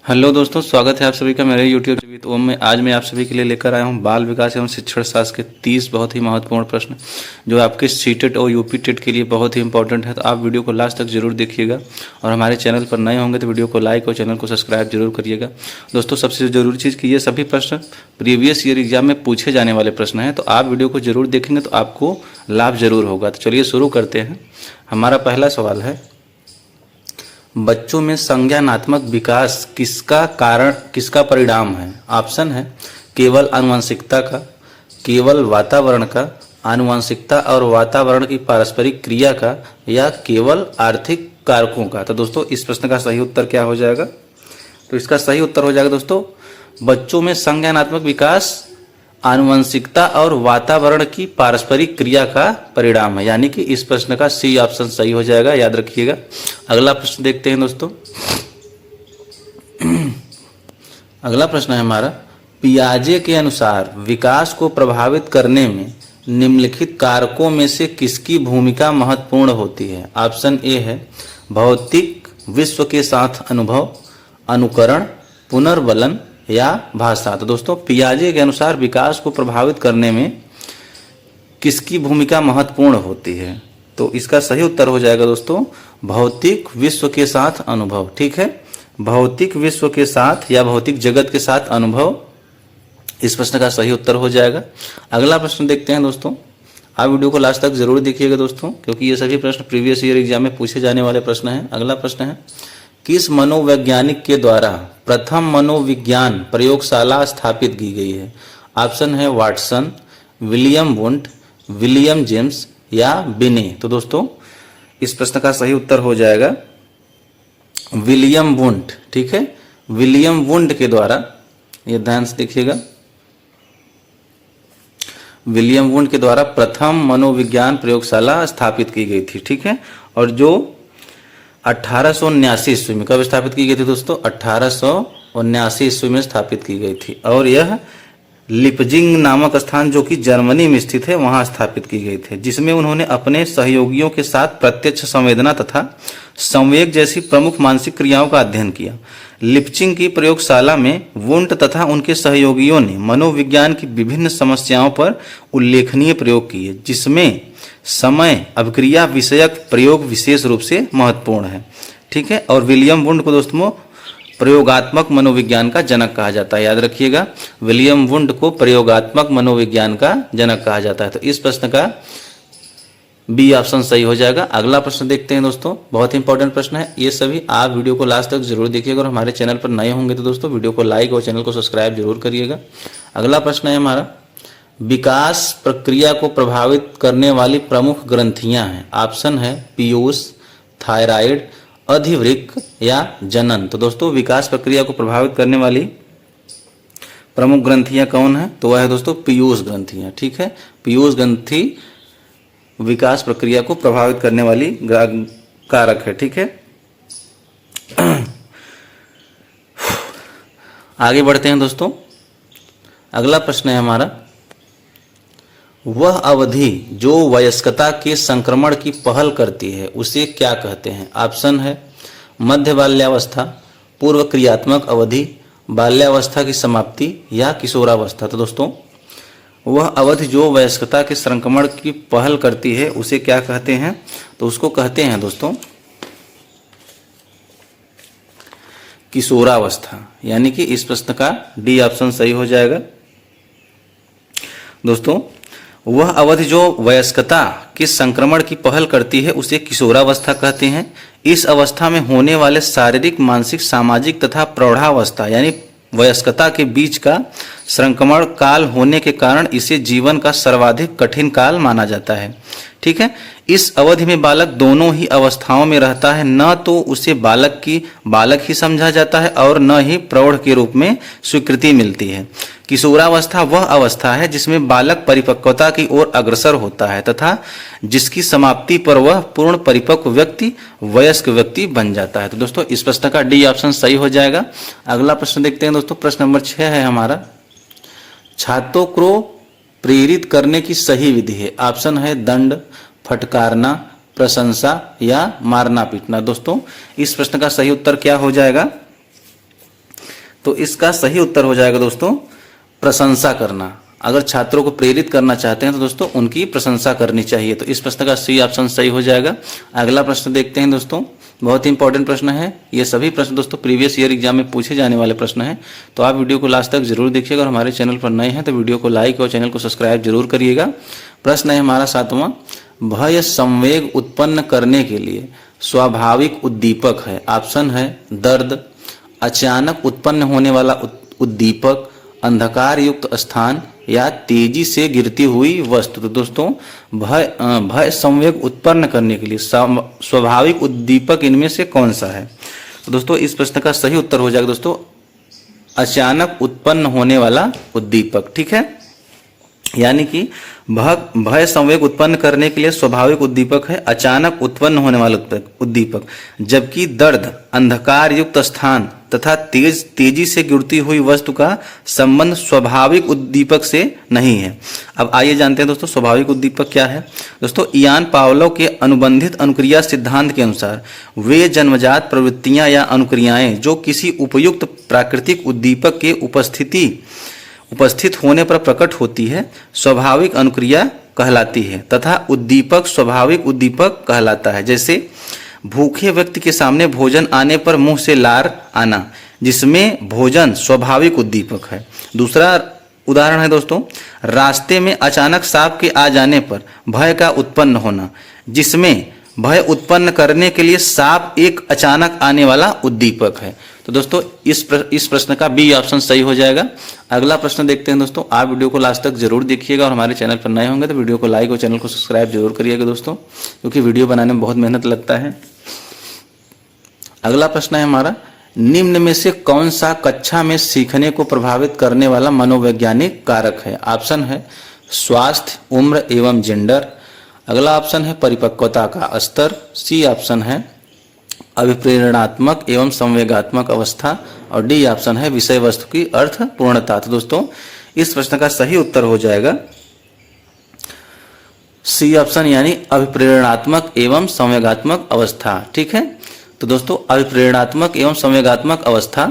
Hello दोस्तों, स्वागत है आप सभी का मेरे यूट्यूब विद ओम में। आज मैं आप सभी के लिए लेकर आया हूं बाल विकास एवं शिक्षण शास्त्र के 30 बहुत ही महत्वपूर्ण प्रश्न जो आपके सीटेट और यूपी टेट के लिए बहुत ही इंपॉर्टेंट है। तो आप वीडियो को लास्ट तक जरूर देखिएगा और हमारे चैनल पर नए होंगे तो वीडियो को लाइक और चैनल को सब्सक्राइब जरूर करिएगा। दोस्तों, सबसे ज़रूरी चीज़ कि ये सभी प्रश्न प्रीवियस ईयर एग्जाम में पूछे जाने वाले प्रश्न हैं, तो आप वीडियो को जरूर देखेंगे तो आपको लाभ जरूर होगा। तो चलिए शुरू करते हैं। हमारा पहला सवाल है, बच्चों में संज्ञानात्मक विकास किसका परिणाम है? ऑप्शन है केवल आनुवंशिकता का, केवल वातावरण का, आनुवंशिकता और वातावरण की पारस्परिक क्रिया का, या केवल आर्थिक कारकों का। तो दोस्तों, इस प्रश्न का सही उत्तर क्या हो जाएगा? तो इसका सही उत्तर हो जाएगा दोस्तों, बच्चों में संज्ञानात्मक विकास आनुवंशिकता और वातावरण की पारस्परिक क्रिया का परिणाम है, यानी कि इस प्रश्न का सी ऑप्शन सही हो जाएगा, याद रखिएगा। अगला प्रश्न देखते हैं दोस्तों। अगला प्रश्न है हमारा, पियाजे के अनुसार विकास को प्रभावित करने में निम्नलिखित कारकों में से किसकी भूमिका महत्वपूर्ण होती है? ऑप्शन ए है भौतिक विश्व के साथ अनुभव, अनुकरण, पुनर्बलन या भाषा। तो दोस्तों, पियाजे के अनुसार विकास को प्रभावित करने में किसकी भूमिका महत्वपूर्ण होती है? तो इसका सही उत्तर हो जाएगा दोस्तों, भौतिक विश्व के साथ अनुभव। ठीक है, भौतिक विश्व के साथ या भौतिक जगत के साथ अनुभव इस प्रश्न का सही उत्तर हो जाएगा। अगला प्रश्न देखते हैं दोस्तों। आप वीडियो को लास्ट तक जरूर देखिएगा दोस्तों, क्योंकि ये सभी प्रश्न प्रीवियस ईयर एग्जाम में पूछे जाने वाले प्रश्न हैं। अगला प्रश्न है, किस मनोवैज्ञानिक के द्वारा प्रथम मनोविज्ञान प्रयोगशाला स्थापित की गई है? ऑप्शन है Watson, William Wundt, William James या बिने। तो दोस्तों, इस प्रश्न का सही उत्तर हो जाएगा विलियम वुंट। ठीक है, विलियम वुंट के द्वारा, ये ध्यान से देखिएगा, विलियम वुंट के द्वारा प्रथम मनोविज्ञान प्रयोगशाला स्थापित की गई थी। ठीक है, और जो 1879 ईस्वी में कब स्थापित की गई थी दोस्तों? 1879 ईस्वी में स्थापित की गई थी, और यह लिपजिंग नामक स्थान जो कि जर्मनी में स्थित है वहां स्थापित की गई थी, जिसमें उन्होंने अपने सहयोगियों के साथ प्रत्यक्ष संवेदना तथा संवेग जैसी प्रमुख मानसिक क्रियाओं का अध्ययन किया। लिपचिंग की प्रयोगशाला में वुंट तथा उनके सहयोगियों ने मनोविज्ञान की विभिन्न समस्याओं पर उल्लेखनीय प्रयोग किए, जिसमें समय अभिक्रिया विषयक प्रयोग विशेष रूप से महत्वपूर्ण है। ठीक है, और विलियम वुंट को दोस्तों प्रयोगात्मक मनोविज्ञान का जनक कहा जाता है, याद रखिएगा, विलियम वुंट को प्रयोगात्मक मनोविज्ञान का जनक कहा जाता है। तो इस प्रश्न का बी ऑप्शन सही हो जाएगा। अगला प्रश्न देखते हैं दोस्तों, बहुत इंपॉर्टेंट प्रश्न है ये सभी। आप वीडियो को लास्ट तक जरूर देखिएगा और हमारे चैनल पर नए होंगे तो दोस्तों वीडियो को लाइक और चैनल को सब्सक्राइब जरूर करिएगा। अगला प्रश्न है हमारा, विकास प्रक्रिया को प्रभावित करने वाली प्रमुख ग्रंथियां हैं। ऑप्शन है पीयूष, थायराइड, अधिवृक्क या जनन। तो दोस्तों, विकास प्रक्रिया को प्रभावित करने वाली प्रमुख ग्रंथियां कौन है? तो वह है दोस्तों पीयूष ग्रंथियां। ठीक है, पीयूष ग्रंथि विकास प्रक्रिया को प्रभावित करने वाली कारक है। ठीक है, आगे बढ़ते हैं दोस्तों। अगला प्रश्न है हमारा, वह अवधि जो वयस्कता के संक्रमण की पहल करती है उसे क्या कहते हैं? ऑप्शन है मध्य बाल्यावस्था, पूर्व क्रियात्मक अवधि, बाल्यावस्था की समाप्ति या किशोरावस्था। तो दोस्तों, वह अवधि जो वयस्कता के संक्रमण की पहल करती है उसे क्या कहते हैं? तो उसको कहते हैं दोस्तों किशोरावस्था, यानी कि इस प्रश्न का डी ऑप्शन सही हो जाएगा। दोस्तों, वह अवधि जो वयस्कता के संक्रमण की पहल करती है उसे किशोरावस्था कहते हैं। इस अवस्था में होने वाले शारीरिक, मानसिक, सामाजिक तथा प्रौढ़ावस्था यानी वयस्कता के बीच का संक्रमण काल होने के कारण इसे जीवन का सर्वाधिक कठिन काल माना जाता है। ठीक है, इस अवधि में बालक दोनों ही अवस्थाओं में रहता है, न तो उसे बालक ही समझा जाता है और न ही प्रौढ़ के रूप में स्वीकृति मिलती है। किशोरावस्था वह अवस्था है जिसमें बालक परिपक्वता की ओर अग्रसर होता है तथा जिसकी समाप्ति पर वह पूर्ण परिपक्व व्यक्ति, वयस्क व्यक्ति बन जाता है। तो दोस्तों, इस प्रश्न का डी ऑप्शन सही हो जाएगा। अगला प्रश्न देखते हैं दोस्तों, प्रश्न नंबर 6 है हमारा, छात्रों को प्रेरित करने की सही विधि है। ऑप्शन है दंड, फटकारना, प्रशंसा या मारना पीटना। दोस्तों, इस प्रश्न का सही उत्तर क्या हो जाएगा? तो इसका सही उत्तर हो जाएगा दोस्तों प्रशंसा करना। अगर छात्रों को प्रेरित करना चाहते हैं तो दोस्तों उनकी प्रशंसा करनी चाहिए। तो इस प्रश्न का सी ऑप्शन सही हो जाएगा। अगला प्रश्न देखते हैं दोस्तों, बहुत ही इंपॉर्टेंट प्रश्न है। ये सभी प्रश्न दोस्तों प्रीवियस ईयर एग्जाम में पूछे जाने वाले प्रश्न हैं। तो आप वीडियो को लास्ट तक जरूर देखिएगा और हमारे चैनल पर नए हैं तो वीडियो को लाइक और चैनल को सब्सक्राइब जरूर करिएगा। प्रश्न है हमारा 7वां, भय संवेग उत्पन्न करने के लिए स्वाभाविक उद्दीपक है। ऑप्शन है दर्द, अचानक उत्पन्न होने वाला उद्दीपक, अंधकार युक्त स्थान या तेजी से गिरती हुई वस्तु। तो दोस्तों भय संवेग उत्पन्न करने के लिए स्वाभाविक उद्दीपक इनमें से कौन सा है? तो दोस्तों इस प्रश्न का सही उत्तर हो जाएगा दोस्तों अचानक उत्पन्न होने वाला उद्दीपक। ठीक है, यानी कि भय संवेग उत्पन्न करने के लिए स्वाभाविक उद्दीपक है अचानक उत्पन्न होने वाला उद्दीपक, जबकि दर्द, अंधकार युक्त स्थान तथा तेजी से गिरती हुई वस्तु का संबंध स्वाभाविक उद्दीपक से नहीं है। अब आइए जानते हैं दोस्तों स्वाभाविक उद्दीपक क्या है। दोस्तों इयान पावलोव के अनुबंधित अनुक्रिया सिद्धांत के अनुसार वे जन्मजात प्रवृत्तियां या अनुक्रियाएं जो किसी उपयुक्त प्राकृतिक उद्दीपक के उपस्थित होने पर प्रकट होती है स्वाभाविक अनुक्रिया कहलाती है तथा उद्दीपक स्वाभाविक उद्दीपक कहलाता है। जैसे भूखे व्यक्ति के सामने भोजन आने पर मुंह से लार आना, जिसमें भोजन स्वाभाविक उद्दीपक है। दूसरा उदाहरण है दोस्तों रास्ते में अचानक सांप के आ जाने पर भय का उत्पन्न होना, जिसमें भय उत्पन्न करने के लिए सांप एक अचानक आने वाला उद्दीपक है। तो दोस्तों इस प्रश्न का बी ऑप्शन सही हो जाएगा। अगला प्रश्न देखते हैं दोस्तों, आप वीडियो को लास्ट तक जरूर देखिएगा और हमारे चैनल पर नए होंगे तो वीडियो को लाइक और चैनल को सब्सक्राइब जरूर करिएगा दोस्तों, क्योंकि वीडियो बनाने में बहुत मेहनत लगता है। अगला प्रश्न है हमारा, निम्न में से कौन सा कक्षा में सीखने को प्रभावित करने वाला मनोवैज्ञानिक कारक है? ऑप्शन है स्वास्थ्य, उम्र एवं जेंडर। अगला ऑप्शन है परिपक्वता का स्तर। सी ऑप्शन है अभिप्रेरणात्मक एवं संवेगात्मक अवस्था और डी ऑप्शन है विषय वस्तु की अर्थ पूर्णता। तो दोस्तों इस प्रश्न का सही उत्तर हो जाएगा सी ऑप्शन यानी अभिप्रेरणात्मक एवं संवेगात्मक अवस्था। ठीक है, तो दोस्तों अभिप्रेरणात्मक एवं संवेगात्मक अवस्था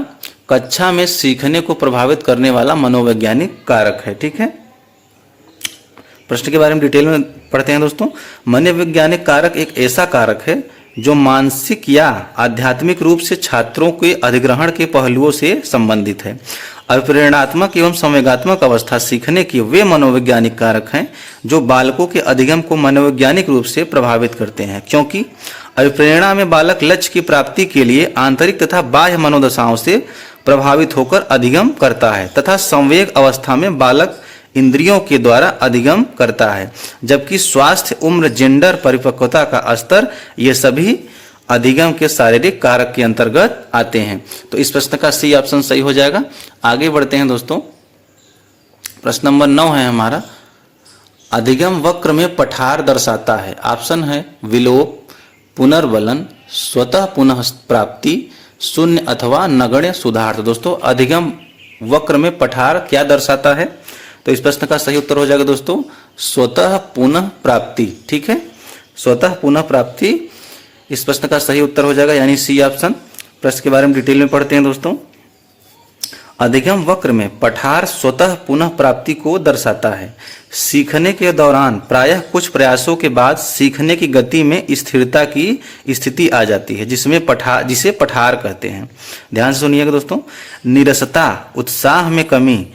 कक्षा में सीखने को प्रभावित करने वाला मनोवैज्ञानिक कारक है। ठीक है, प्रश्न के बारे में डिटेल में पढ़ते हैं दोस्तों। मनोवैज्ञानिक कारक एक ऐसा कारक है जो मानसिक या आध्यात्मिक रूप से छात्रों के अधिग्रहण के पहलुओं से संबंधित है। अभिप्रेरणात्मक एवं संवेगात्मक अवस्था सीखने के वे मनोवैज्ञानिक कारक हैं जो बालकों के अधिगम को मनोवैज्ञानिक रूप से प्रभावित करते हैं, क्योंकि अभिप्रेरणा में बालक लक्ष्य की प्राप्ति के लिए आंतरिक तथा बाह्य मनोदशाओं से प्रभावित होकर अधिगम करता है तथा संवेग अवस्था में बालक इंद्रियों के द्वारा अधिगम करता है, जबकि स्वास्थ्य, उम्र, जेंडर, परिपक्वता का स्तर ये सभी अधिगम के शारीरिक कारक के अंतर्गत आते हैं। तो इस प्रश्न का सी ऑप्शन सही हो जाएगा। आगे बढ़ते हैं दोस्तों, प्रश्न नंबर 9 है हमारा, अधिगम वक्र में पठार दर्शाता है। ऑप्शन है विलोप, पुनर्बलन, स्वतः पुनः प्राप्ति, शून्य अथवा नगण्य सुधार। तो दोस्तों अधिगम वक्र में पठार क्या दर्शाता है? तो इस प्रश्न का सही उत्तर हो जाएगा दोस्तों स्वतः पुनः प्राप्ति। ठीक है, स्वतः पुनः प्राप्ति इस प्रश्न का सही उत्तर हो जाएगा, यानी सी ऑप्शन। प्रश्न के बारे में डिटेल में पढ़ते हैं दोस्तों। अधिगम वक्र में पठार स्वतः पुनः प्राप्ति को दर्शाता है। सीखने के दौरान प्रायः कुछ प्रयासों के बाद सीखने की गति में स्थिरता की स्थिति आ जाती है, जिसे पठार कहते हैं। ध्यान से सुनिएगा दोस्तों। नीरसता, उत्साह में कमी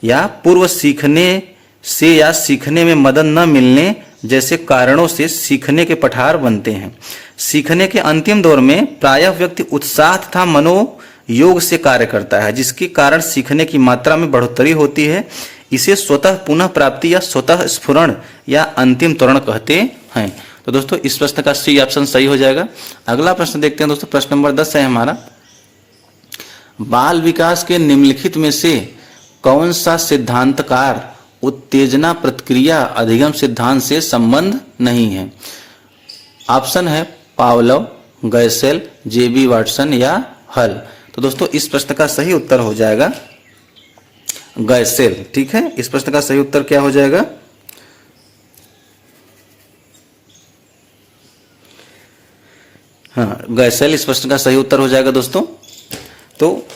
या पूर्व सीखने से या सीखने में मदद न मिलने जैसे कारणों से सीखने के पठार बनते हैं। सीखने के अंतिम दौर में प्रायः व्यक्ति उत्साह तथा मनोयोग से कार्य करता है, जिसके कारण सीखने की मात्रा में बढ़ोतरी होती है। इसे स्वतः पुनः प्राप्ति या स्वतः स्फुरण या अंतिम त्वरण कहते हैं। तो दोस्तों इस प्रश्न का सी ऑप्शन सही हो जाएगा। अगला प्रश्न देखते हैं दोस्तों, प्रश्न नंबर 10 है हमारा, बाल विकास के निम्नलिखित में से कौन सा सिद्धांतकार उत्तेजना प्रतिक्रिया अधिगम सिद्धांत से संबंध नहीं है? ऑप्शन है पावलोव, गैसेल, जेबी वाटसन या हल। तो दोस्तों इस प्रश्न का सही उत्तर हो जाएगा गैसेल। ठीक है, इस प्रश्न का सही उत्तर क्या हो जाएगा? हाँ, गैसेल इस प्रश्न का सही उत्तर हो जाएगा दोस्तों। तो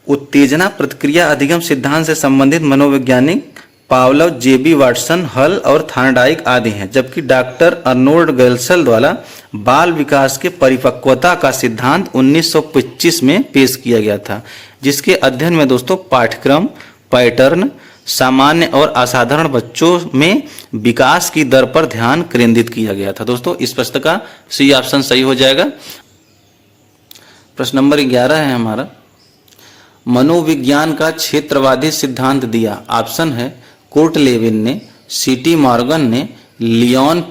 उत्तेजना प्रतिक्रिया अधिगम सिद्धांत से संबंधित मनोवैज्ञानिक पावलोव, जेबी वाटसन, हल और थार्नडाइक आदि हैं, जबकि डॉक्टर अर्नोल्ड गेल्सल द्वारा बाल विकास के परिपक्वता का सिद्धांत 1925 में पेश किया गया था, जिसके अध्ययन में दोस्तों पाठ्यक्रम, पैटर्न, सामान्य और असाधारण बच्चों में विकास की दर पर ध्यान केंद्रित किया गया था। दोस्तों इस प्रश्न का सी ऑप्शन सही हो जाएगा। प्रश्न नंबर 11 है हमारा, मनोविज्ञान का क्षेत्रवादी सिद्धांत दिया। ऑप्शन है कुर्ट लेविन ने, सीटी मॉर्गन ने, लियोन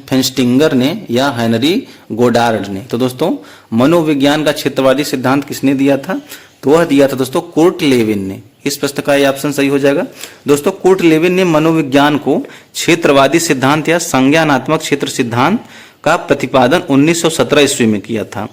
फेंस्टिंगर ने या हेनरी गोडार्ड ने। तो दोस्तों मनोविज्ञान का क्षेत्रवादी सिद्धांत किसने दिया था? तो वह दिया था दोस्तों कुर्ट लेविन ने। इस प्रश्न का ये ऑप्शन सही हो जाएगा। दोस्तों कुर्ट लेविन ने मनोविज्ञान को क्षेत्रवादी सिद्धांत या संज्ञानात्मक क्षेत्र सिद्धांत का प्रतिपादन 1917 ईस्वी में किया था।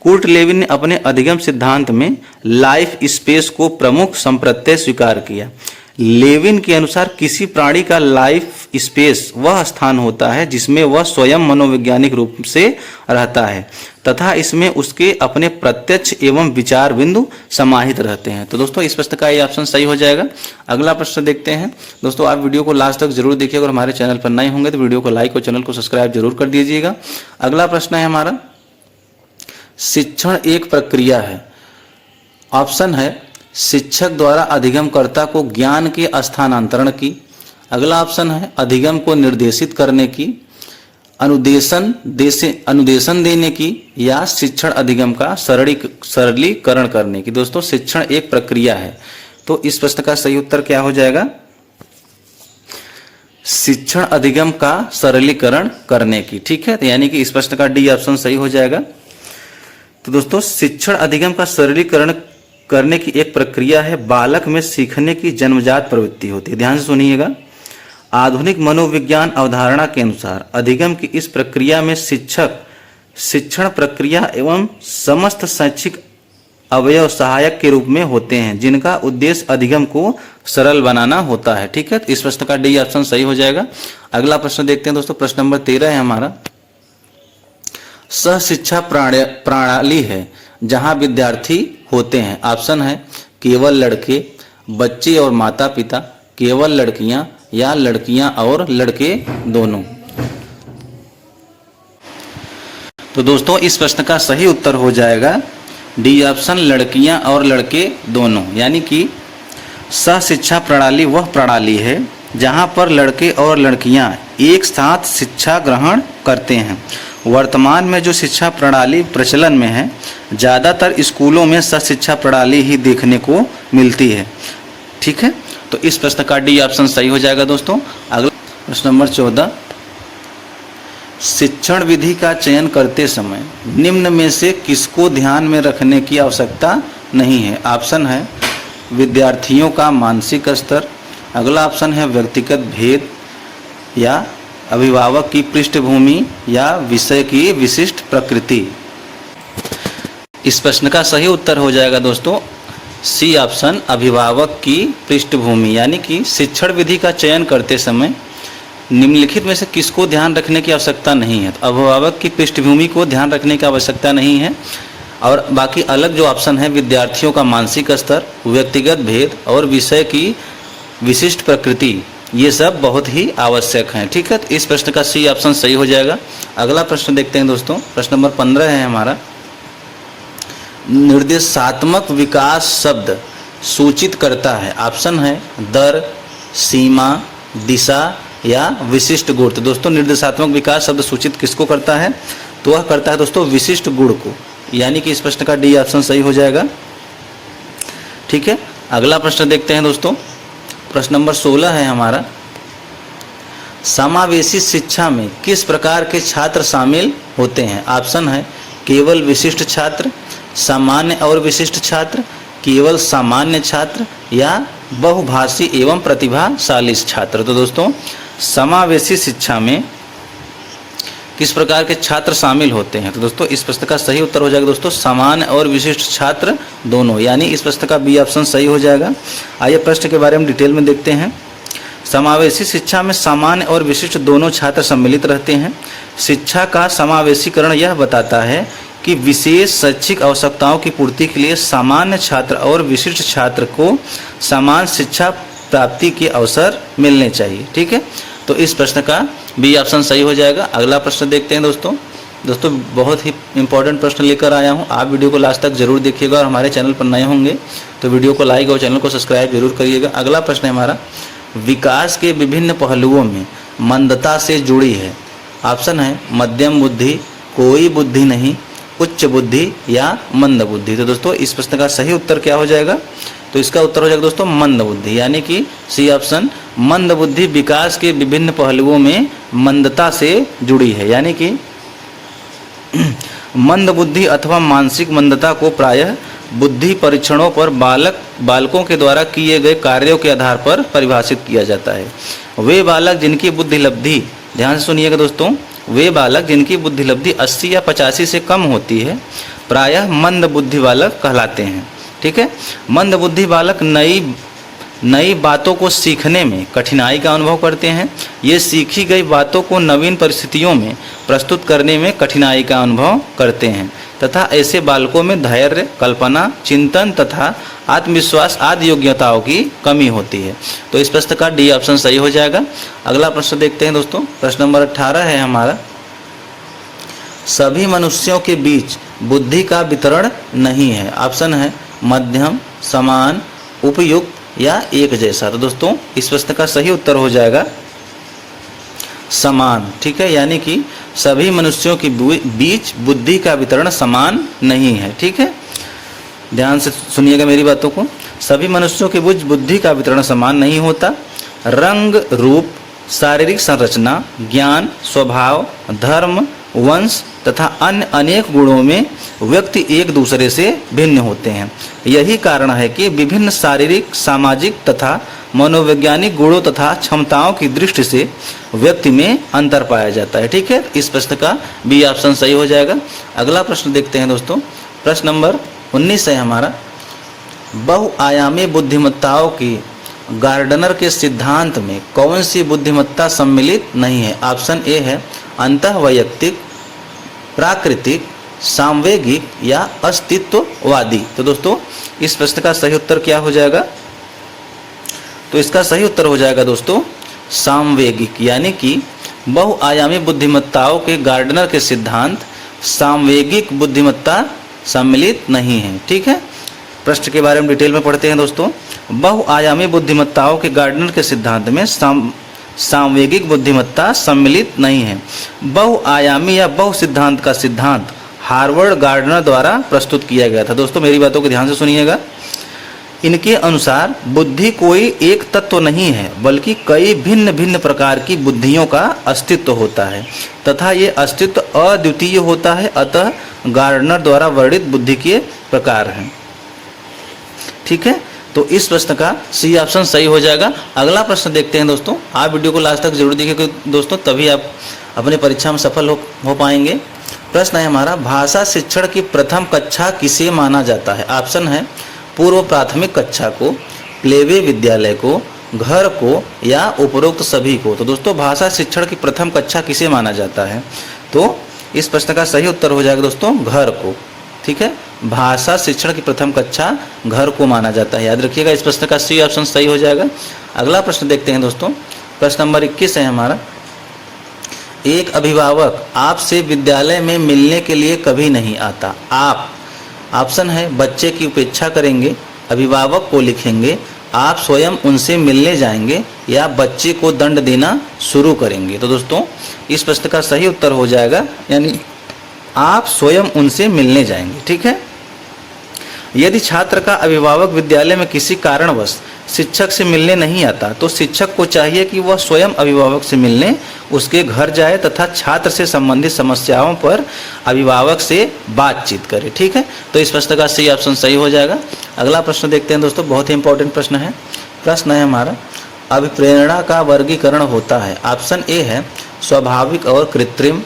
कुर्ट लेविन ने अपने अधिगम सिद्धांत में लाइफ स्पेस को प्रमुख संप्रत्यय स्वीकार किया। लेविन के अनुसार किसी प्राणी का लाइफ स्पेस वह स्थान होता है जिसमें वह स्वयं मनोवैज्ञानिक रूप से रहता है तथा इसमें उसके अपने प्रत्यक्ष एवं विचार बिंदु समाहित रहते हैं। तो दोस्तों इस प्रश्न का ये ऑप्शन सही हो जाएगा। अगला प्रश्न देखते हैं। दोस्तों आप वीडियो को लास्ट तक जरूर देखिए। अगर हमारे चैनल पर नए होंगे तो वीडियो को लाइक और चैनल को सब्सक्राइब जरूर कर दीजिएगा। अगला प्रश्न है हमारा, शिक्षण एक प्रक्रिया है। ऑप्शन है शिक्षक द्वारा अधिगमकर्ता को ज्ञान के स्थानांतरण की। अगला ऑप्शन है अधिगम को निर्देशित करने की, अनुदेशन देने की या शिक्षण अधिगम का सरलीकरण करने की। दोस्तों शिक्षण एक प्रक्रिया है, तो इस प्रश्न का सही उत्तर क्या हो जाएगा? शिक्षण अधिगम का सरलीकरण करने की। ठीक है, यानी कि इस प्रश्न का डी ऑप्शन सही हो जाएगा। तो दोस्तों शिक्षण अधिगम का सरलीकरण करने की एक प्रक्रिया है। बालक में सीखने की जन्मजात प्रवृत्ति होती है। ध्यान से सुनिएगा। आधुनिक मनोविज्ञान अवधारणा के अनुसार अधिगम की इस प्रक्रिया में शिक्षक शिक्षण प्रक्रिया एवं समस्त शैक्षिक अवयव सहायक के रूप में होते हैं, जिनका उद्देश्य अधिगम को सरल बनाना होता है। ठीक है, तो इस प्रश्न का डी ऑप्शन सही हो जाएगा। अगला प्रश्न देखते हैं दोस्तों। प्रश्न नंबर 13 है हमारा, सह शिक्षा प्रणाली है जहां विद्यार्थी होते हैं। ऑप्शन है केवल लड़के, बच्चे और माता पिता, केवल लड़कियां या लड़कियां और लड़के दोनों। तो दोस्तों इस प्रश्न का सही उत्तर हो जाएगा डी ऑप्शन, लड़कियां और लड़के दोनों। यानी कि सह शिक्षा प्रणाली वह प्रणाली है जहां पर लड़के और लड़कियां एक साथ शिक्षा ग्रहण करते हैं। वर्तमान में जो शिक्षा प्रणाली प्रचलन में है, ज़्यादातर स्कूलों में सह शिक्षा प्रणाली ही देखने को मिलती है। ठीक है, तो इस प्रश्न का डी ऑप्शन सही हो जाएगा दोस्तों। अगला प्रश्न नंबर 14, शिक्षण विधि का चयन करते समय निम्न में से किसको ध्यान में रखने की आवश्यकता नहीं है? ऑप्शन है विद्यार्थियों का मानसिक स्तर, अगला ऑप्शन है व्यक्तिगत भेद या अभिभावक की पृष्ठभूमि या विषय की विशिष्ट प्रकृति। इस प्रश्न का सही उत्तर हो जाएगा दोस्तों सी ऑप्शन, अभिभावक की पृष्ठभूमि। यानी कि शिक्षण विधि का चयन करते समय निम्नलिखित में से किसको ध्यान रखने की आवश्यकता नहीं है? तो अभिभावक की पृष्ठभूमि को ध्यान रखने की आवश्यकता नहीं है, और बाकी अलग जो ऑप्शन है विद्यार्थियों का मानसिक स्तर, व्यक्तिगत भेद और विषय की विशिष्ट प्रकृति, ये सब बहुत ही आवश्यक हैं। ठीक है, तो इस प्रश्न का सी ऑप्शन सही हो जाएगा। अगला प्रश्न देखते हैं दोस्तों। प्रश्न नंबर 15 है हमारा, निर्देशात्मक विकास शब्द सूचित करता है। ऑप्शन है दर, सीमा, दिशा या विशिष्ट गुण। तो दोस्तों निर्देशात्मक विकास शब्द सूचित किसको करता है? तो वह करता है दोस्तों विशिष्ट गुण को। यानी कि इस प्रश्न का डी ऑप्शन सही हो जाएगा। ठीक है, अगला प्रश्न देखते हैं दोस्तों। प्रश्न नंबर 16 है हमारा, समावेशी शिक्षा में किस प्रकार के छात्र शामिल होते हैं? ऑप्शन है केवल विशिष्ट छात्र, सामान्य और विशिष्ट छात्र, केवल सामान्य छात्र या बहुभाषी एवं प्रतिभाशाली छात्र। तो दोस्तों समावेशी शिक्षा में किस प्रकार के छात्र शामिल होते हैं? तो दोस्तों इस प्रश्न का सही उत्तर हो जाएगा दोस्तों सामान्य और विशिष्ट छात्र दोनों। यानी इस प्रश्न का बी ऑप्शन सही हो जाएगा। आइए प्रश्न के बारे में डिटेल में देखते हैं। समावेशी शिक्षा में सामान्य और विशिष्ट दोनों छात्र सम्मिलित रहते हैं। शिक्षा का समावेशीकरण यह बताता है कि विशेष शैक्षिक आवश्यकताओं की पूर्ति के लिए सामान्य छात्र और विशिष्ट छात्र को समान शिक्षा प्राप्ति के अवसर मिलने चाहिए। ठीक है, तो इस प्रश्न का बी ऑप्शन सही हो जाएगा। अगला प्रश्न देखते हैं दोस्तों। बहुत ही इंपॉर्टेंट प्रश्न लेकर आया हूं, आप वीडियो को लास्ट तक जरूर देखिएगा और हमारे चैनल पर नए होंगे तो वीडियो को लाइक और चैनल को सब्सक्राइब जरूर करिएगा। अगला प्रश्न है हमारा, विकास के विभिन्न पहलुओं में मंदता से जुड़ी है। ऑप्शन है मध्यम बुद्धि, कोई बुद्धि नहीं, उच्च बुद्धि या मंद बुद्धि। तो दोस्तों इस प्रश्न का सही उत्तर क्या हो जाएगा? तो इसका उत्तर हो जाएगा दोस्तों मंद बुद्धि, यानी कि सी ऑप्शन मंद बुद्धि विकास के विभिन्न पहलुओं में मंदता से जुड़ी है। यानी कि मंद बुद्धि अथवा मानसिक मंदता को प्रायः बुद्धि परीक्षणों पर बालकों के द्वारा किए गए कार्यों के आधार पर परिभाषित किया जाता है। वे बालक जिनकी बुद्धि लब्धि, ध्यान से सुनिएगा दोस्तों, वे बालक जिनकी बुद्धि लब्धि 80 या 85 से कम होती है प्रायः मंद बुद्धि बालक कहलाते हैं। ठीक है, मंद बुद्धि बालक नई बातों को सीखने में कठिनाई का अनुभव करते हैं। ये सीखी गई बातों को नवीन परिस्थितियों में प्रस्तुत करने में कठिनाई का अनुभव करते हैं तथा ऐसे बालकों में धैर्य, कल्पना, चिंतन तथा आत्मविश्वास आदि योग्यताओं की कमी होती है। तो इस प्रश्न का डी ऑप्शन सही हो जाएगा। अगला प्रश्न देखते हैं दोस्तों। प्रश्न नंबर 18 है हमारा, सभी मनुष्यों के बीच बुद्धि का वितरण नहीं है। ऑप्शन है मध्यम, समान, उपयुक्त या एक जैसा। तो दोस्तों इस प्रश्न का सही उत्तर हो जाएगा समान। ठीक है, यानी कि सभी मनुष्यों के बीच बुद्धि का वितरण समान नहीं है। ठीक है, ध्यान से सुनिएगा मेरी बातों को। सभी मनुष्यों के बीच बुद्धि का वितरण समान नहीं होता। रंग, रूप, शारीरिक संरचना, ज्ञान, स्वभाव, धर्म, वंश तथा अन्य अनेक गुणों में व्यक्ति एक दूसरे से भिन्न होते हैं। यही कारण है कि विभिन्न शारीरिक, सामाजिक तथा मनोवैज्ञानिक गुणों तथा क्षमताओं की दृष्टि से व्यक्ति में अंतर पाया जाता है। ठीक है, इस प्रश्न का बी ऑप्शन सही हो जाएगा। अगला प्रश्न देखते हैं दोस्तों। प्रश्न नंबर 19 है हमारा, बहुआयामी बुद्धिमत्ताओं की गार्डनर के सिद्धांत में कौन सी बुद्धिमत्ता सम्मिलित नहीं है? ऑप्शन ए है अंतःवैयक्तिक, प्राकृतिक, सांवेगिक या अस्तित्ववादी। तो दोस्तों इस प्रश्न का सही उत्तर क्या हो जाएगा? तो इसका सही उत्तर हो जाएगा दोस्तों सांवेगिक, यानी कि बहुआयामी बुद्धिमत्ताओं के गार्डनर के सिद्धांत सांवेगिक बुद्धिमत्ता सम्मिलित नहीं है। ठीक है, प्रश्न के बारे में डिटेल में पढ़ते हैं दोस्तों। बहुआयामी बुद्धिमत्ताओं के गार्डनर के सिद्धांत में सांवेगिक बुद्धिमत्ता सम्मिलित नहीं है। बहुआयामी या बहु सिद्धांत का सिद्धांत हार्वर्ड गार्डनर द्वारा प्रस्तुत किया गया था। दोस्तों मेरी बातों को ध्यान से सुनिएगा। इनके अनुसार बुद्धि कोई एक तत्व नहीं है बल्कि कई भिन्न भिन्न प्रकार की बुद्धियों का अस्तित्व होता है तथा ये अस्तित्व अद्वितीय होता है। अतः गार्डनर द्वारा वर्णित बुद्धि के प्रकार हैं। ठीक है, तो इस प्रश्न का सी ऑप्शन सही हो जाएगा। अगला प्रश्न देखते हैं दोस्तों। आप वीडियो को लास्ट तक जरूर देखिए दोस्तों, तभी आप अपने परीक्षा में सफल हो पाएंगे। प्रश्न है हमारा, भाषा शिक्षण की प्रथम कक्षा किसे माना जाता है? ऑप्शन है पूर्व प्राथमिक कक्षा को, प्लेवे विद्यालय को, घर को या उपरोक्त सभी को। तो दोस्तों भाषा शिक्षण की प्रथम कक्षा किसे माना जाता है? तो इस प्रश्न का सही उत्तर हो जाएगा दोस्तों घर को। ठीक है, भाषा शिक्षण की प्रथम कक्षा घर को माना जाता है, याद रखिएगा। इस प्रश्न का सी ऑप्शन सही हो जाएगा। अगला प्रश्न देखते हैं दोस्तों। प्रश्न नंबर 21 है हमारा, एक अभिभावक आपसे विद्यालय में मिलने के लिए कभी नहीं आता। आप, ऑप्शन है बच्चे की उपेक्षा करेंगे, अभिभावक को लिखेंगे, आप स्वयं उनसे मिलने जाएंगे या बच्चे को दंड देना शुरू करेंगे। तो दोस्तों इस प्रश्न का सही उत्तर हो जाएगा, यानी आप स्वयं उनसे मिलने जाएंगे। ठीक है, यदि छात्र का अभिभावक विद्यालय में किसी कारणवश शिक्षक से मिलने नहीं आता तो शिक्षक को चाहिए कि वह स्वयं अभिभावक से मिलने उसके घर जाए तथा छात्र से संबंधित समस्याओं पर अभिभावक से बातचीत करे। ठीक है, तो इस प्रश्न का सी ऑप्शन सही हो जाएगा। अगला प्रश्न देखते हैं दोस्तों, बहुत ही इंपॉर्टेंट प्रश्न है। प्रश्न है हमारा, अभिप्रेरणा का वर्गीकरण होता है। ऑप्शन ए है स्वाभाविक और कृत्रिम,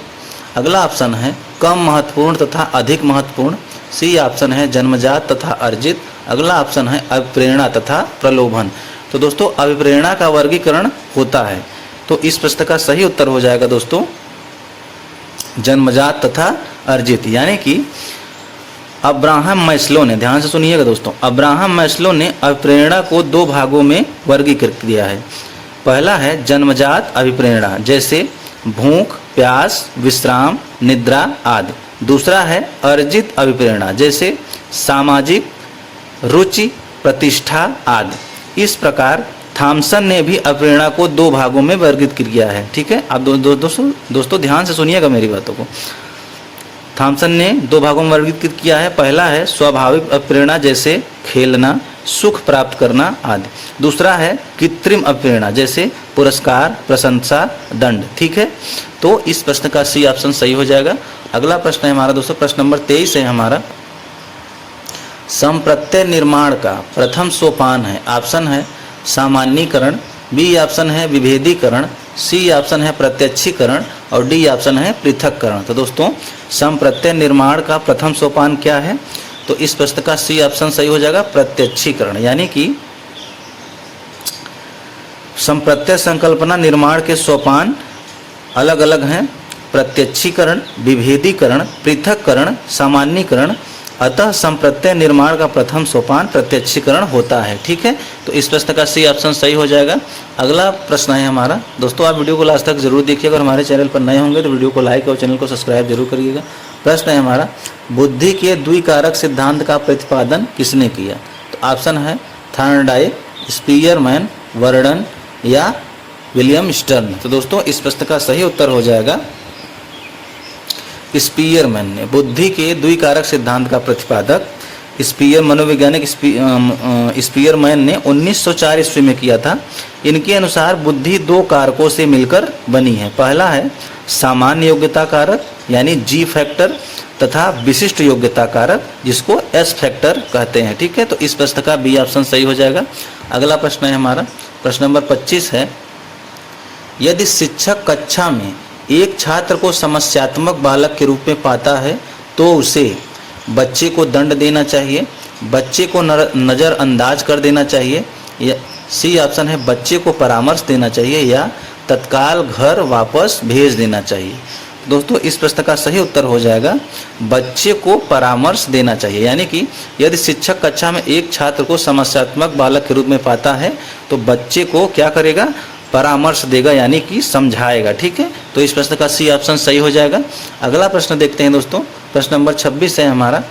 अगला ऑप्शन है कम महत्वपूर्ण तथा अधिक महत्वपूर्ण, सी ऑप्शन है जन्मजात तथा अर्जित, अगला ऑप्शन है अभिप्रेरणा तथा प्रलोभन। तो दोस्तों अभिप्रेरणा का वर्गीकरण होता है, तो इस प्रश्न का सही उत्तर हो जाएगा दोस्तों जन्मजात तथा अर्जित। यानी कि अब्राहम मैस्लो ने, ध्यान से सुनिएगा दोस्तों, अब्राहम मैस्लो ने अभिप्रेरणा को 2 भागों में वर्गीकृत किया है। पहला है जन्मजात अभिप्रेरणा, जैसे भूख, प्यास, विश्राम, निद्रा आदि। दूसरा है अर्जित अभिप्रेरणा, जैसे सामाजिक, रुचि, प्रतिष्ठा आदि। इस प्रकार थॉमसन ने भी अभिप्रेरणा को 2 भागों में वर्गीकृत किया है। ठीक है, आप दोस्तों ध्यान से सुनिएगा मेरी बातों को। थॉमसन ने 2 भागों में वर्गीकृत किया है। पहला है स्वाभाविक अभिप्रेरणा, जैसे खेलना, सुख प्राप्त करना आदि। दूसरा है कृत्रिम अभिप्रेरणा, जैसे पुरस्कार, प्रशंसा, दंड। ठीक है, तो इस प्रश्न का सी ऑप्शन सही हो जाएगा। अगला प्रश्न है हमारा दोस्तों, प्रश्न नंबर 23 है हमारा। संप्रत्यय निर्माण का प्रथम सोपान है। ऑप्शन है सामान्यीकरण, बी ऑप्शन है विभेदीकरण, सी ऑप्शन है प्रत्यक्षीकरण और डी ऑप्शन है पृथक्करण। तो दोस्तों संप्रत्यय निर्माण का प्रथम सोपान क्या है? तो इस प्रश्न का सी ऑप्शन सही हो जाएगा प्रत्यक्षीकरण। यानी कि संप्रत्यय संकल्पना निर्माण के सोपान अलग अलग हैं, प्रत्यक्षीकरण, विभेदीकरण, पृथक्करण, सामान्यीकरण। अतः संप्रत्यय निर्माण का प्रथम सोपान प्रत्यक्षीकरण होता है। ठीक है, तो इस प्रश्न का सी ऑप्शन सही हो जाएगा। अगला प्रश्न है हमारा दोस्तों, आप वीडियो को लास्ट तक जरूर देखिएगा। अगर हमारे चैनल पर नए होंगे तो वीडियो को लाइक और चैनल को सब्सक्राइब जरूर करिएगा। प्रश्न है हमारा, बुद्धि के द्विकारक सिद्धांत का प्रतिपादन किसने किया? तो ऑप्शन है थॉर्नडाइक, स्पीयरमैन, वर्डन या विलियम स्टर्न। तो दोस्तों इस प्रश्न का सही उत्तर हो जाएगा स्पीयरमैन ने। बुद्धि के द्विकारक सिद्धांत का प्रतिपादक मनोवैज्ञानिक स्पीयरमैन ने 1904 ईस्वी में किया था। इनके अनुसार बुद्धि 2 कारकों से मिलकर बनी है। पहला है सामान्य योग्यता कारक यानी जी फैक्टर तथा विशिष्ट योग्यता कारक जिसको एस फैक्टर कहते हैं। ठीक है, तो इस प्रश्न का बी ऑप्शन सही हो जाएगा। अगला प्रश्न है हमारा, प्रश्न नंबर 25 है। यदि शिक्षक कक्षा में एक छात्र को समस्यात्मक बालक के रूप में पाता है तो उसे बच्चे को दंड देना चाहिए, बच्चे को नज़रअंदाज कर देना चाहिए, या सी ऑप्शन है बच्चे को परामर्श देना चाहिए या तत्काल घर वापस भेज देना चाहिए। दोस्तों इस प्रश्न का सही उत्तर हो जाएगा बच्चे को परामर्श देना चाहिए। यानी कि यदि शिक्षक कक्षा में एक छात्र को समस्यात्मक बालक के रूप में पाता है तो बच्चे को क्या करेगा? परामर्श देगा, यानी कि समझाएगा। ठीक है, तो इस प्रश्न का सी ऑप्शन सही हो जाएगा। अगला प्रश्न देखते हैं दोस्तों, प्रश्न नंबर 26 है हमारा।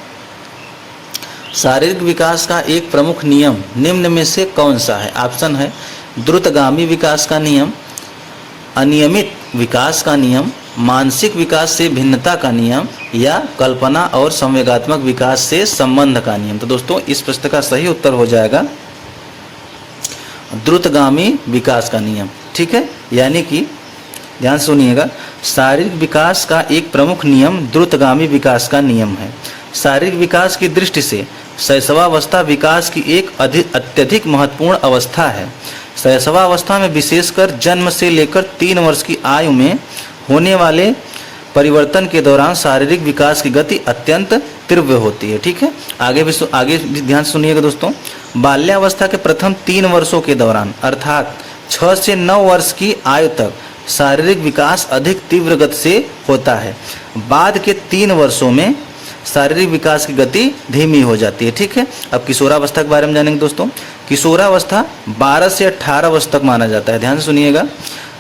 शारीरिक विकास का एक प्रमुख नियम निम्न में से कौन सा है? ऑप्शन है द्रुतगामी विकास का नियम, अनियमित विकास का नियम, मानसिक विकास से भिन्नता का नियम या कल्पना और संवेगात्मक विकास से संबंध का नियम। तो दोस्तों इस प्रश्न का सही उत्तर हो जाएगा द्रुतगामी विकास का नियम। ठीक है, यानी कि ध्यान सुनिएगा, शारीरिक विकास का एक प्रमुख नियम द्रुतगामी विकास का नियम है। शारीरिक विकास की दृष्टि से शैशवावस्था विकास की एक अत्यधिक महत्वपूर्ण अवस्था है। शैशवावस्था में विशेषकर जन्म से लेकर 3 वर्ष की आयु में होने वाले परिवर्तन के दौरान शारीरिक विकास की गति अत्यंत तीव्र होती है। ठीक है, आगे भी ध्यान से सुनिएगा दोस्तों। बाल्यावस्था के प्रथम 3 वर्षों के दौरान अर्थात 6 से 9 वर्ष की आयु तक शारीरिक विकास अधिक तीव्र गति से होता है। बाद के 3 वर्षों में शारीरिक विकास की गति धीमी हो जाती है। ठीक है, अब किशोरावस्था के बारे में जानेंगे दोस्तों। किशोरावस्था 12 से 18 वर्ष तक माना जाता है। ध्यान से सुनिएगा,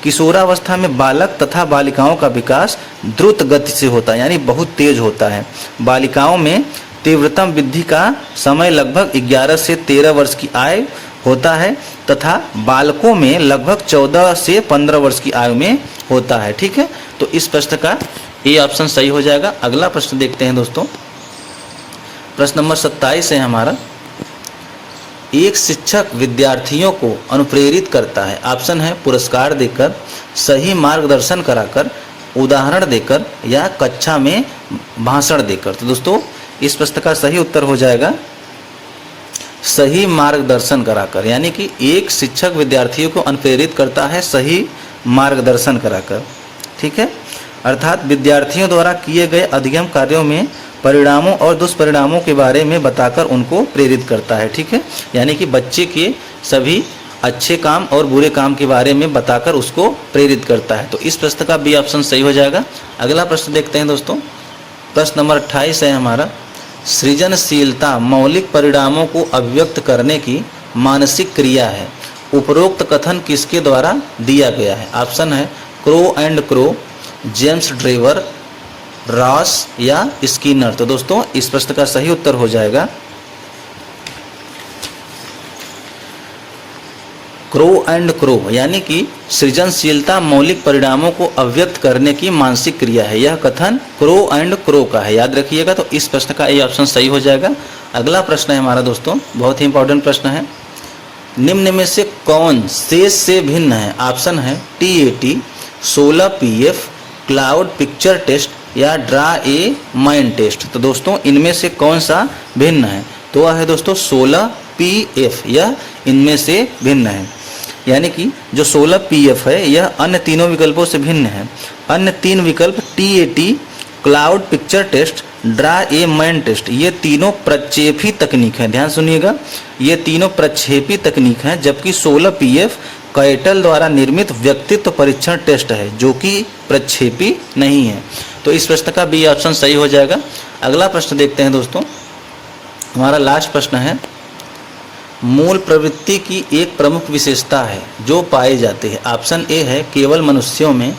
किशोरावस्था में बालक तथा बालिकाओं का विकास द्रुत गति से होता है, यानी बहुत तेज होता है। बालिकाओं में तीव्रतम वृद्धि का समय लगभग 11 से 13 वर्ष की आयु होता है तथा बालकों में लगभग 14 से 15 वर्ष की आयु में होता है। ठीक है, तो इस प्रश्न का ए ऑप्शन सही हो जाएगा। अगला प्रश्न देखते हैं दोस्तों, प्रश्न नंबर 27 है हमारा। एक शिक्षक विद्यार्थियों को अनुप्रेरित करता है। ऑप्शन है पुरस्कार देकर, सही मार्गदर्शन कराकर, उदाहरण देकर या कक्षा में भाषण देकर। तो दोस्तों इस प्रश्न का सही उत्तर हो जाएगा सही मार्गदर्शन कराकर। यानी कि एक शिक्षक विद्यार्थियों को अनुप्रेरित करता है सही मार्गदर्शन कराकर। ठीक है, अर्थात विद्यार्थियों द्वारा किए गए अध्ययन कार्यों में परिणामों और दुष्परिणामों के बारे में बताकर उनको प्रेरित करता है। ठीक है, यानी कि बच्चे के सभी अच्छे काम और बुरे काम के बारे में बताकर उसको प्रेरित करता है। तो इस प्रश्न का बी ऑप्शन सही हो जाएगा। अगला प्रश्न देखते हैं दोस्तों, प्रश्न नंबर 28 है हमारा, सृजनशीलता मौलिक परिणामों को अभिव्यक्त करने की मानसिक क्रिया है। उपरोक्त कथन किसके द्वारा दिया गया है? ऑप्शन है crow and crow, James Drever, Ross या स्किनर। तो दोस्तों इस प्रश्न का सही उत्तर हो जाएगा क्रो एंड क्रो, यानी कि सृजनशीलता मौलिक परिणामों को अभिव्यक्त करने की मानसिक क्रिया है। यह कथन क्रो एंड क्रो का है, याद रखिएगा। तो इस प्रश्न का ये ऑप्शन सही हो जाएगा। अगला प्रश्न है हमारा दोस्तों, बहुत ही इंपॉर्टेंट प्रश्न है, निम्न में से कौन शेष से भिन्न है? ऑप्शन है TAT, 16 PF, cloud picture test या ड्रा ए माइंड टेस्ट। तो दोस्तों इनमें से कौन सा भिन्न है? तो वह है दोस्तों 16 PF, यह इनमें से भिन्न है। यानी कि जो 16 PF है यह अन्य तीनों विकल्पों से भिन्न है। अन्य तीन विकल्प TAT, cloud picture test, draw a mind test, ये तीनों प्रक्षेपी तकनीक हैं। ध्यान सुनिएगा, ये तीनों प्रक्षेपी तकनीक हैं, जबकि 16 PF कैटल द्वारा निर्मित व्यक्तित्व परीक्षण टेस्ट है जो कि प्रक्षेपी नहीं है। तो इस प्रश्न का बी ऑप्शन सही हो जाएगा। अगला प्रश्न देखते हैं दोस्तों, हमारा लास्ट प्रश्न है, मूल प्रवृत्ति की एक प्रमुख विशेषता है जो पाई जाती है। ऑप्शन ए है केवल मनुष्यों में,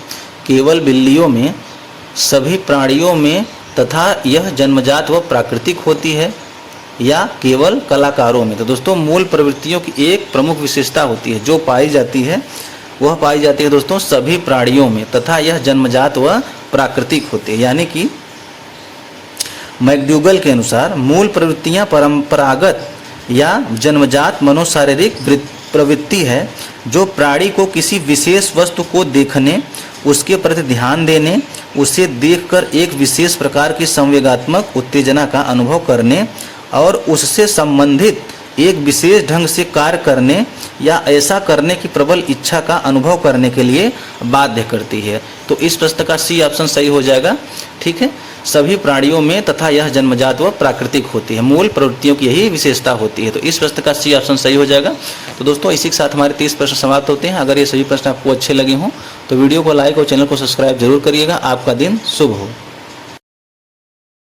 केवल बिल्लियों में, सभी प्राणियों में तथा यह जन्मजात व प्राकृतिक होती है, या केवल कलाकारों में। तो दोस्तों मूल प्रवृत्तियों की एक प्रमुख विशेषता होती है जो पाई जाती है, वह पाई जाती है दोस्तों सभी प्राणियों में तथा यह जन्मजात व प्राकृतिक होती है। यानी कि मैकडूगल के अनुसार मूल प्रवृत्तियां परंपरागत या जन्मजात मनोशारीरिक प्रवृत्ति है जो प्राणी को किसी विशेष वस्तु को देखने, उसके प्रति ध्यान देने, उसे देखकर एक विशेष प्रकार की संवेगात्मक उत्तेजना का अनुभव करने और उससे संबंधित एक विशेष ढंग से कार्य करने या ऐसा करने की प्रबल इच्छा का अनुभव करने के लिए बाध्य करती है। तो इस प्रश्न का सी ऑप्शन सही हो जाएगा। ठीक है, सभी प्राणियों में तथा यह जन्मजात व प्राकृतिक होती है, मूल प्रवृत्तियों की यही विशेषता होती है। तो इस प्रश्न का सी ऑप्शन सही हो जाएगा। तो दोस्तों इसी के साथ हमारे 30 प्रश्न समाप्त होते हैं। अगर ये सभी प्रश्न आपको अच्छे लगे हों तो वीडियो को लाइक और चैनल को सब्सक्राइब जरूर करिएगा। आपका दिन शुभ हो।